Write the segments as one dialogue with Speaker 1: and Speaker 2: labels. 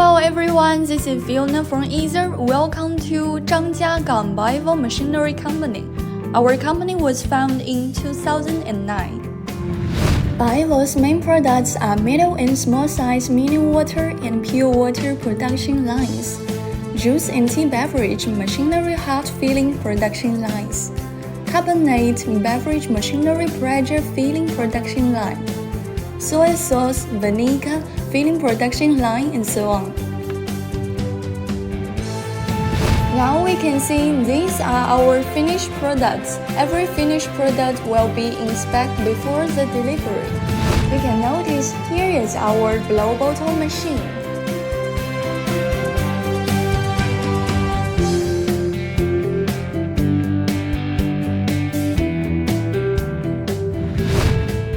Speaker 1: Hello everyone, this is Fiona from Ether. Welcome to Zhangjiagang Bievo Machinery Company. Our company was founded in 2009. Bievo's main products are middle and small size mineral water and pure water production lines, juice and tea beverage machinery hot filling production lines, carbonate beverage machinery pressure filling production line, soy sauce, vinegar filling production line, and so on. Now we can see these are our finished products. Every finished product will be inspected before the delivery. We can notice here is our blow bottle machine.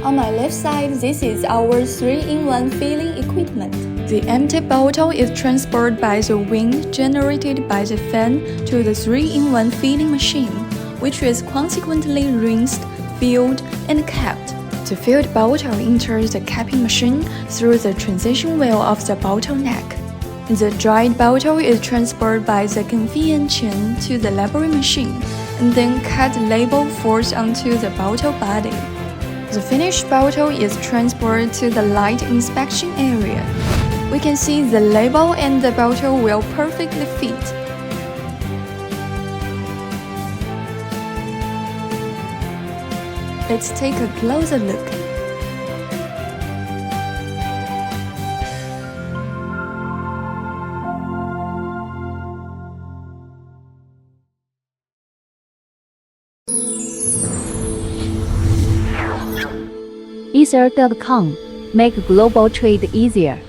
Speaker 1: On my left side, this is our 3-in-1 filling equipment. The empty bottle is transferred by the wind generated by the fan to the 3-in-1 filling machine, which is consequently rinsed, filled, and capped. The filled bottle enters the capping machine through the transition wheel of the bottleneck. The dried bottle is transferred by the conveyance chain to the labeling machine, and then cut label forced onto the bottle body. The finished bottle is transferred to the light inspection area. We can see the label and the bottle will perfectly fit. Let's take a closer look.
Speaker 2: Ether.com. Make global trade easier.